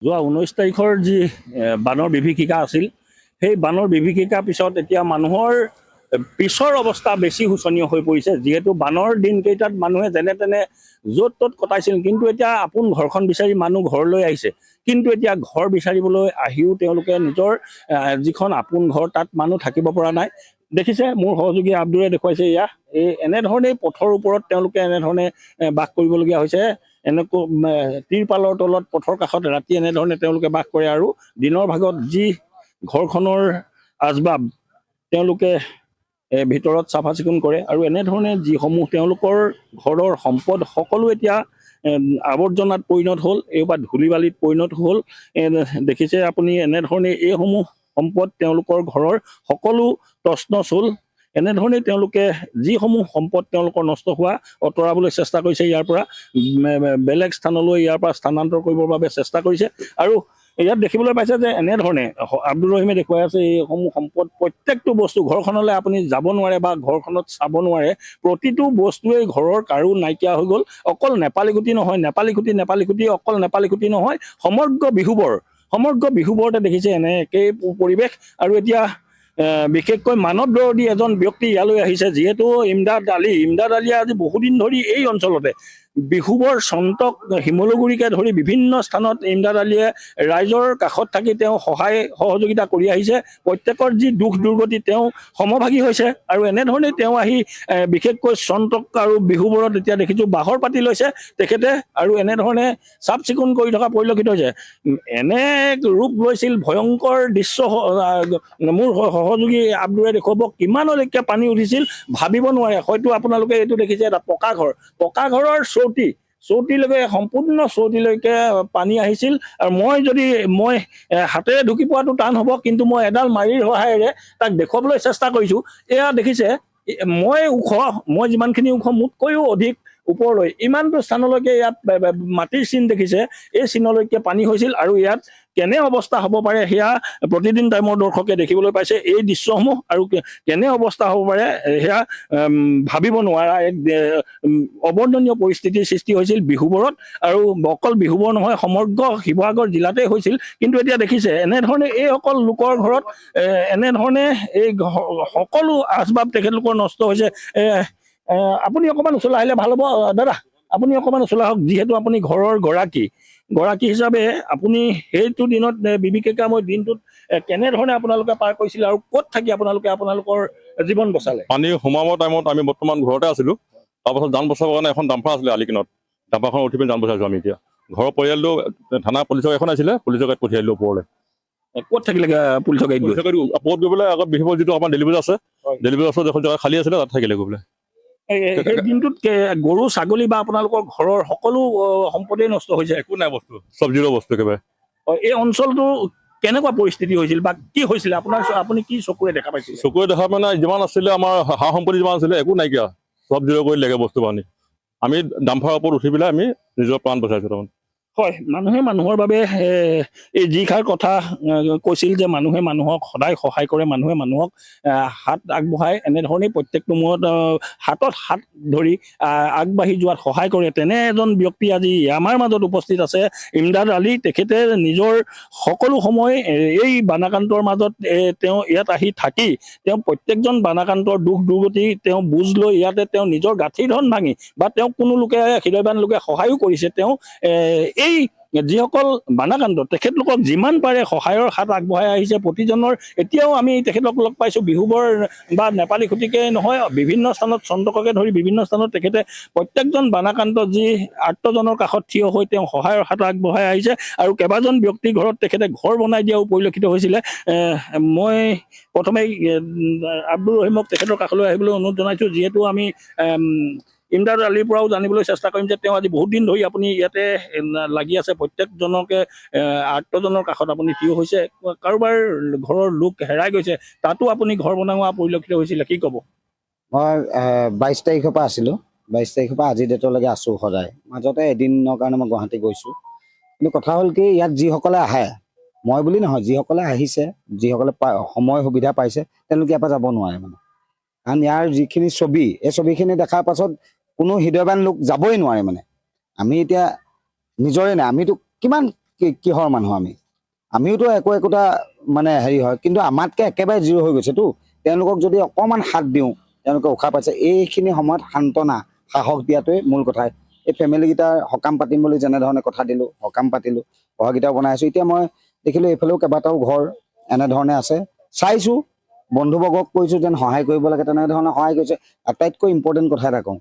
যোৱা 19 তাৰিখৰ যি বানৰ বিভীষিকা আছিল, সেই বানৰ বিভীষিকাৰ পিছত এতিয়া মানুহৰ পিছৰ অৱস্থা বেছি শোচনীয় হৈ পৰিছে। যিহেতু বানৰ দিনকেইটাত মানুহে যেনে তেনে য'ত ত'ত কটাইছিল, কিন্তু এতিয়া আপোন ঘৰখন বিচাৰি মানুহ ঘৰলৈ আহিছে। কিন্তু এতিয়া ঘৰ বিচাৰিবলৈ আহিও তেওঁলোকে নিজৰ যিখন আপোন ঘৰ তাত মানুহ থাকিব পৰা নাই। দেখিছে মোৰ সহযোগী আব্দুৰে দেখুৱাইছে এয়া, এই এনেধৰণেই পথৰ ওপৰত তেওঁলোকে এনেধৰণে বাস কৰিবলগীয়া হৈছে। এনেকৈ তিৰপালৰ তলত পথৰ কাষত ৰাতি এনেধৰণে তেওঁলোকে বাস কৰে আৰু দিনৰ ভাগত যি ঘৰখনৰ আচবাব তেওঁলোকে ভিতৰত চাফা চিকুণ কৰে আৰু এনেধৰণে যিসমূহ তেওঁলোকৰ ঘৰৰ সম্পদ সকলো এতিয়া আৱৰ্জনাত পৰিণত হ'ল, এইবাৰ ধূলি বালিত পৰিণত হ'ল। দেখিছে আপুনি এনেধৰণে এইসমূহ সম্পদ তেওঁলোকৰ ঘৰৰ সকলো তছনছ হ'ল। এনেধৰণে তেওঁলোকে যিসমূহ সম্পদ তেওঁলোকৰ নষ্ট হোৱা আঁতৰাবলৈ চেষ্টা কৰিছে, ইয়াৰ পৰা বেলেগ স্থানলৈ ইয়াৰ পৰা স্থানান্তৰ কৰিবৰ বাবে চেষ্টা কৰিছে। আৰু ইয়াত দেখিবলৈ পাইছে যে এনেধৰণে আব্দুৰ ৰহিমে দেখুৱাই আছে এইসমূহ সম্পদ প্ৰত্যেকটো বস্তু ঘৰখনলৈ আপুনি যাব নোৱাৰে বা ঘৰখনত চাব নোৱাৰে, প্ৰতিটো বস্তুৱেই ঘৰৰ কাৰো নাইকিয়া হৈ গ'ল। অকল নেপালী খুঁটি নহয়, নেপালী খুঁটি অকল নেপালী খুঁটি নহয়, সমগ্ৰ বিহুবৰতে দেখিছে এনে একেই পৰিৱেশ। আৰু এতিয়া বিশেষকৈ মানৱ দৰদী এজন ব্যক্তি ইয়ালৈ আহিছে, যিহেতু ইমদাদ আলীয়ে আজি বহুদিন ধৰি এই অঞ্চলতে বিহুবৰ চন্তক শিমলুগুৰিকে ধৰি বিভিন্ন স্থানত ইমদাদ আলীয়ে ৰাইজৰ কাষত থাকি তেওঁ সহায় সহযোগিতা কৰি আহিছে। প্ৰত্যেকৰ যি দুখ দুৰ্গতি তেওঁ সমভাগী হৈছে আৰু এনেধৰণে তেওঁ আহি বিশেষকৈ চন্তক আৰু বিহুবোৰত এতিয়া দেখিছোঁ বাঁহৰ পাতি লৈছে তেখেতে আৰু এনেধৰণে চাফ চিকুণ কৰি থকা পৰিলক্ষিত হৈছে। এনে ৰূপ লৈছিল ভয়ংকৰ দৃশ্য মোৰ সহযোগী আব্দুৰে দেখুৱাব, কিমানলৈকে পানী উঠিছিল ভাবিব নোৱাৰে। হয়তো আপোনালোকে এইটো দেখিছে, এটা পকা ঘৰৰ চৌতিলৈকে সম্পূৰ্ণ চৌতিলৈকে পানী আহিছিল। আৰু মই হাতেৰে ঢুকি পোৱাটো টান হ'ব, কিন্তু মই এডাল মাৰিৰ সহায়েৰে তাক দেখুৱাবলৈ চেষ্টা কৰিছোঁ। এয়া দেখিছে মই যিমানখিনি ওখ মোতকৈও অধিক ওপৰলৈ ইমানটো স্থানলৈকে ইয়াত মাটিৰ চিন দেখিছে, এই চিনলৈকে পানী হৈছিল। আৰু ইয়াত কেনে অৱস্থা হ'ব পাৰে সেয়া প্ৰতিদিন টাইমৰ দৰ্শকে দেখিবলৈ পাইছে এই দৃশ্যসমূহ, আৰু কেনে অৱস্থা হ'ব পাৰে সেয়া ভাবিব নোৱাৰা এক অবৰ্ণনীয় পৰিস্থিতিৰ সৃষ্টি হৈছিল বিহুবৰত। আৰু অকল বিহুবৰ নহয়, সমগ্ৰ শিৱসাগৰ জিলাতে হৈছিল। কিন্তু এতিয়া দেখিছে এনেধৰণে এইসকল লোকৰ ঘৰত এনেধৰণে এই সকলো আচবাব তেখেতলোকৰ নষ্ট হৈছে। আপুনি অকণমান ওচৰলৈ আহিলে ভাল হ'ব দাদা, আপুনি অকণমান ওচৰলৈ আহক। যিহেতু আপুনি ঘৰৰ গৰাকী হিচাপে আপুনি সেইটো দিনত বিভীষিকাময় দিনটোত কেনেধৰণে আপোনালোকে পাৰ কৰিছিলে আৰু ক'ত থাকি আপোনালোকৰ জীৱন বচালে? পানী সোমাবৰ টাইমত আমি বৰ্তমান ঘৰতে আছিলোঁ। তাৰপাছত যান বচাবৰ কাৰণে এখন ডাম্পাৰ আছিলে আলিকিনত, ডাম্পাৰখন উঠি পিনি যান বচাইছোঁ আমি। এতিয়া ঘৰৰ পৰিয়ালটো থানা পুলিচৰ এখন আছিলে, পুলিচৰ গাড়ীত পঠিয়াই দিলোঁ ওপৰলৈ। ক'ত থাকিলে পুলিচৰ গাড়ীত ওপৰত গৈ পেলাই আগত বিহুবৰ যিটো আমাৰ ডেলিভাৰী আছে, ডেলিভাৰী ওচৰত এখন জেগা খালী আছিলে, তাত থাকিলে গৈ পেলাই। সেই দিনটোত গৰু ছাগলী বা আপোনালোকৰ ঘৰৰ সকলো সম্পদেই নষ্ট হৈছে? একো নাই বস্তু, চব জিৰ' বস্তু একেবাৰে। এই অঞ্চলটো কেনেকুৱা পৰিস্থিতি হৈছিল বা কি হৈছিলে আপুনি কি চকুৰে দেখা পাইছিল? চকুৰে দেখা মানে যিমান আছিলে আমাৰ সা সম্পত্তি যিমান আছিলে একো নাইকিয়া, চব জিৰ' কৰি দিলেগে বস্তু বাহানি। আমি ডাম্পাৰৰ ওপৰত উঠি পেলাই আমি নিজৰ প্ৰাণ বচাইছোঁ। তাৰমানে হয়, মানুহে মানুহৰ বাবে এই যিষাৰ কথা কৈছিল যে মানুহে মানুহক সদায় সহায় কৰে, মানুহে মানুহক হাত আগবঢ়ায়, এনেধৰণেই প্ৰত্যেকটো মূৰত হাতত হাত ধৰি আগবাঢ়ি যোৱাত সহায় কৰে। তেনে এজন ব্যক্তি আজি আমাৰ মাজত উপস্থিত আছে, ইমদাদ আলী। তেখেতে নিজৰ সকলো সময় এই বানাক্ৰান্তৰ মাজত তেওঁ ইয়াত আহি থাকি তেওঁ প্ৰত্যেকজন বানাক্ৰান্তৰ দুখ দুৰ্গতি তেওঁ বুজ লৈ ইয়াতে তেওঁ নিজৰ গাঁঠি ধন ভাঙি বা তেওঁক কোনো লোকে হৃদয়বান লোকে সহায়ো কৰিছে। তেওঁ এই যিসকল বানাক্ৰান্ত তেখেতলোকক যিমান পাৰে সহায়ৰ হাত আগবঢ়াই আহিছে প্ৰতিজনৰ। এতিয়াও আমি তেখেতক লগ পাইছোঁ বিহুবৰ বা নেপালী খুঁটিকে নহয়, বিভিন্ন স্থানত চন্তককে ধৰি বিভিন্ন স্থানত তেখেতে প্ৰত্যেকজন বানাক্ৰান্ত যি আৰ্তজনৰ কাষত থিয় হৈ তেওঁ সহায়ৰ হাত আগবঢ়াই আহিছে। আৰু কেইবাজন ব্যক্তিৰ ঘৰত তেখেতে ঘৰ বনাই দিয়াও পৰিলক্ষিত হৈছিলে। মই প্ৰথমে আব্দুৰ ৰহিমক তেখেতৰ কাষলৈ আহিবলৈ অনুৰোধ জনাইছোঁ, যিহেতু আমি ইমদাদ আলীৰ পৰাও জানিবলৈ চেষ্টা কৰিম যে তেওঁ আজি বহুত দিন ধৰি আপুনি ইয়াতে লাগি আছে, প্ৰত্যেকজনকে আৰ্তজনৰ কাষত আপুনি থিয় হৈছে, কাৰোবাৰ ঘৰৰ লোক হেৰাই গৈছে তাতো আপুনি ঘৰ বনোৱা পৰিলক্ষিত হৈছিলে, কি ক'ব? মই 22 তাৰিখৰ পৰা আছিলোঁ, 22 তাৰিখৰ পৰা আজি ডেটলৈকে আছোঁ সদায়। মাজতে এদিনৰ কাৰণে মই গুৱাহাটী গৈছোঁ। কিন্তু কথা হ'ল কি, ইয়াত যিসকলে আহে, মই বুলি নহয়, যিসকলে আহিছে, যিসকলে সময় সুবিধা পাইছে, তেওঁলোকে ইয়াৰ পৰা যাব নোৱাৰে মানে। কাৰণ ইয়াৰ যিখিনি ছবি, এই ছবিখিনি দেখাৰ পাছত কোনো হৃদয়বান লোক যাবই নোৱাৰে মানে। আমি এতিয়া নিজৰে নাই, আমিতো কিমান কিহৰ মানুহ আমিওতো একোটা মানে হেৰি হয়, কিন্তু আমাতকৈ একেবাৰে জিৰ' হৈ গৈছেতো। তেওঁলোকক যদি অকণমান হাত দিওঁ, তেওঁলোকে উশাহ পাইছে। এইখিনি সময়ত সান্তনা সাহস দিয়াটোৱে মূল কথা। এই ফেমিলিকেইটাৰ সকাম পাতিম বুলি যেনেধৰণে কথা দিলোঁ, সকাম পাতিলোঁ, ঘৰকেইটাও বনাই আছোঁ। এতিয়া মই দেখিলোঁ এইফালেও কেইবাটাও ঘৰ এনেধৰণে আছে, চাইছোঁ, বন্ধুবৰ্গক কৈছোঁ যেন সহায় কৰিব লাগে, তেনেধৰণে সহায় কৰিছে। আটাইতকৈ ইম্পৰ্টেণ্ট কথা এটা কওঁ,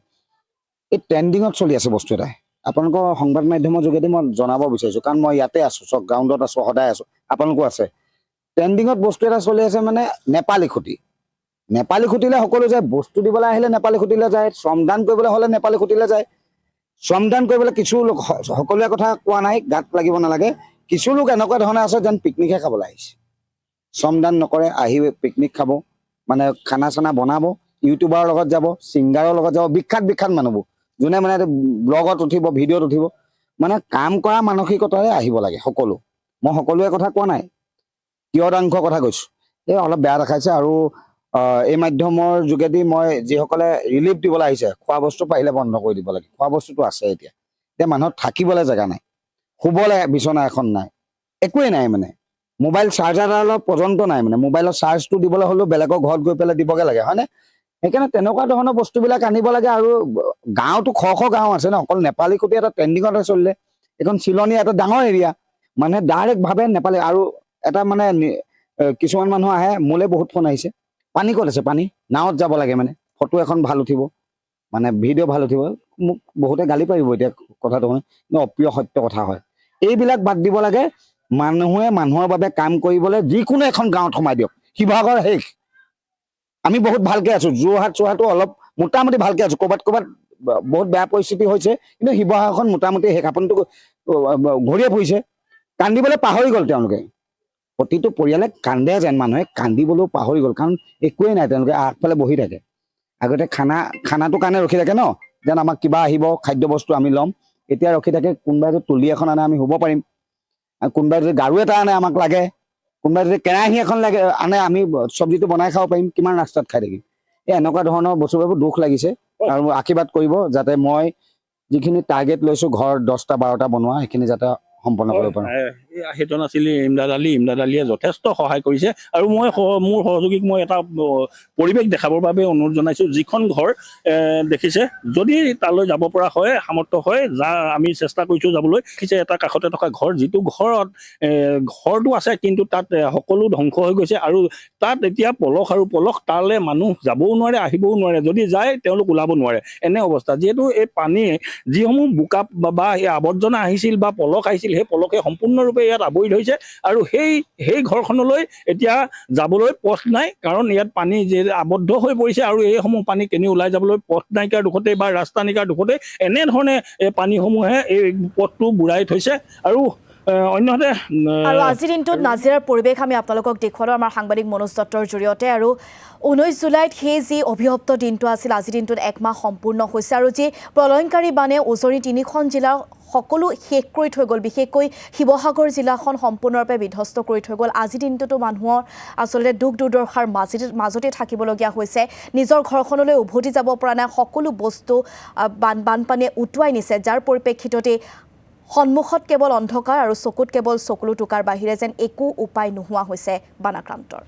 এই ট্ৰেণ্ডিঙত চলি আছে বস্তু এটা, আপোনালোকৰ সংবাদ মাধ্যমৰ যোগেদি মই জনাব বিচাৰিছোঁ, কাৰণ মই ইয়াতে আছোঁ, চব গ্ৰাউণ্ডত আছোঁ, সদায় আছোঁ, আপোনালোকো আছে। ট্ৰেণ্ডিঙত বস্তু এটা চলি আছে মানে নেপালী খুঁটি। নেপালী খুঁটিলে সকলো যায়, বস্তু দিবলৈ আহিলে নেপালী খুঁটিলে যায়, শ্ৰমদান কৰিবলৈ হ'লে নেপালী খুঁটিলে যায়। শ্ৰমদান কৰিবলৈ কিছু লোক, সকলোৱে কথা কোৱা নাই, গাত লাগিব নালাগে, কিছু লোক এনেকুৱা ধৰণে আছে যেন পিকনিকহে খাবলৈ আহিছে। শ্ৰমদান নকৰে, আহি পিকনিক খাব, মানে খানা চানা বনাব, ইউটিউবাৰৰ লগত যাব, ছিংগাৰৰ লগত যাব, বিখ্যাত মানুহবোৰ, যোনে মানে ব্লগত উঠিব, ভিডিঅ'ত উঠিব, মানে কাম কৰা মানসিকতাৰে আহিব লাগে সকলো। মই সকলোৱে কথা কোৱা নাই, কিয়দাংশৰ কথা কৈছোঁ। এই অলপ বেয়া দেখাইছে। আৰু এই মাধ্যমৰ যোগেদি মই যিসকলে ৰিলিফ দিবলৈ আহিছে, খোৱা বস্তু পাৰিলে বন্ধ কৰি দিব লাগে। খোৱা বস্তুটো আছে এতিয়া মানুহৰ থাকিবলৈ জেগা নাই, শুবলৈ বিচনা এখন নাই, একোৱেই নাই মানে। মোবাইল চাৰ্জাৰডালৰ পৰ্যন্ত নাই, মানে মোবাইলৰ চাৰ্জটো দিবলৈ হ'লেও বেলেগৰ ঘৰত গৈ পেলাই দিবগৈ লাগে, হয়নে? সেইকাৰণে তেনেকুৱা ধৰণৰ বস্তুবিলাক আনিব লাগে। আৰু গাঁৱতো শ গাঁও আছে ন, অকল নেপালী খুঁটি এটা ট্ৰেণ্ডিঙতে চলিলে। এখন চিলনী এটা ডাঙৰ এৰিয়া, মানে ডাইৰেক্ট ভাৱে নেপালী। আৰু এটা মানে কিছুমান মানুহ আহে, মোলৈ বহুত ফোন আহিছে, পানী ক'ত আছে, পানী নাৱত যাব লাগে, মানে ফটো এখন ভাল উঠিব, মানে ভিডিঅ' ভাল উঠিব। মোক বহুতে গালি পাৰিব এতিয়া কথাটো শুনি, কিন্তু অপ্ৰিয় সত্য কথা হয়। এইবিলাক বাদ দিব লাগে। মানুহে মানুহৰ বাবে কাম কৰিবলৈ যিকোনো এখন গাঁৱত সোমাই দিয়ক। শিৱসাগৰ শেষ, আমি বহুত ভালকে আছো, যোৰহাটো অলপ মোটামুটি ভালকে আছো, ক'ৰবাত বহুত বেয়া পৰিস্থিতি হৈছে, কিন্তু শিৱসাগৰখন মোটামুটি শেষ। আপুনিতো ঘূৰিয়ে ফুৰিছে, কান্দিবলৈ পাহৰি গ'ল তেওঁলোকে। প্ৰতিটো পৰিয়ালে কান্দে যেন, মানুহে কান্দিবলৈও পাহৰি গ'ল, কাৰণ একোৱেই নাই। তেওঁলোকে আগফালে বহি থাকে, আগতে খানাটোৰ কাৰণে ৰখি থাকে ন, যেন আমাক কিবা আহিব, খাদ্য বস্তু আমি ল'ম। এতিয়া ৰখি থাকে, কোনোবাই যদি তুলি এখন আনে আমি শুব পাৰিম, কোনোবাই যদি গাৰু এটা আনে আমাক লাগে, কোনোবাই যদি কেৰাহী এখন লাগে আনে আমি চব্জিটো বনাই খাব পাৰিম। কিমান ৰাস্তাত খাই থাকিম। এই এনেকুৱা ধৰণৰ বস্তুবোৰ দুখ লাগিছে। আৰু আশীৰ্বাদ কৰিব যাতে মই যিখিনি টাৰ্গেট লৈছোঁ, ঘৰ 10টা 12টা বনোৱা, সেইখিনি যাতে সম্পন্ন কৰিব পাৰোঁ। সেইটো নাছিলে ইমদাদ আলীয়ে যথেষ্ট সহায় কৰিছে। আৰু মই মোৰ সহযোগীক মই এটা পৰিৱেশ দেখাবৰ বাবে অনুৰোধ জনাইছোঁ। যিখন ঘৰ দেখিছে, যদি তালৈ যাব পৰা হয়, সামৰ্থ্য হয়, আমি চেষ্টা কৰিছোঁ যাবলৈ। দেখিছে এটা কাষতে থকা ঘৰ, যিটো ঘৰত ঘৰটো আছে, কিন্তু তাত সকলো ধ্বংস হৈ গৈছে। আৰু তাত এতিয়া পলস, তালৈ মানুহ যাবও নোৱাৰে, আহিবও নোৱাৰে। যদি যায় তেওঁলোক ওলাব নোৱাৰে, এনে অৱস্থা। যিহেতু এই পানী, যিসমূহ বোকা বা এই আৱৰ্জনা আহিছিল বা পলস আহিছিল, সেই পলসে সম্পূৰ্ণৰূপে ইয়াত আৱৰি ধৰিছে। আৰু সেই ঘৰখনলৈ এতিয়া যাবলৈ পথ নাই, কাৰণ ইয়াত পানী আবদ্ধ হৈ পৰিছে। আৰু এইসমূহ পানী কেনি ওলাই যাবলৈ পথ নাইকিয়াৰ দুখতে বা ৰাস্তা নাইকিয়াৰ দুখতে এনেধৰণে এই পানীসমূহে এই পথটো বুৰাই থৈছে। আৰু অন্যহাতে আৰু আজিৰ দিনটোত নাজিৰাৰ পৰিৱেশ আমি আপোনালোকক দেখুৱালোঁ আমাৰ সাংবাদিক মনোজ দত্তৰ জৰিয়তে। আৰু 19 জুলাইত সেই যি অভিশপ্ত দিনটো আছিল, আজিৰ দিনটোত 1 মাহ সম্পূৰ্ণ হৈছে। আৰু যি প্ৰলয়ংকাৰী বানে উজনি 3খন জিলা সকলো শেষ কৰি থৈ গ'ল, বিশেষকৈ শিৱসাগৰ জিলাখন সম্পূৰ্ণৰূপে বিধ্বস্ত কৰি থৈ গ'ল। আজিৰ দিনটোতো মানুহৰ আচলতে দুখ দুৰ্দশাৰ মাজতে থাকিবলগীয়া হৈছে। নিজৰ ঘৰখনলৈ উভতি যাব পৰা নাই, সকলো বস্তু বানপানীয়ে উটুৱাই নিছে, যাৰ পৰিপ্ৰেক্ষিততে সন্মুখত কেৱল অন্ধকাৰ আৰু চকুত কেৱল চকুলো টোকাৰ বাহিৰে যেন একো উপায় নোহোৱা হৈছে বানাক্ৰান্তৰ।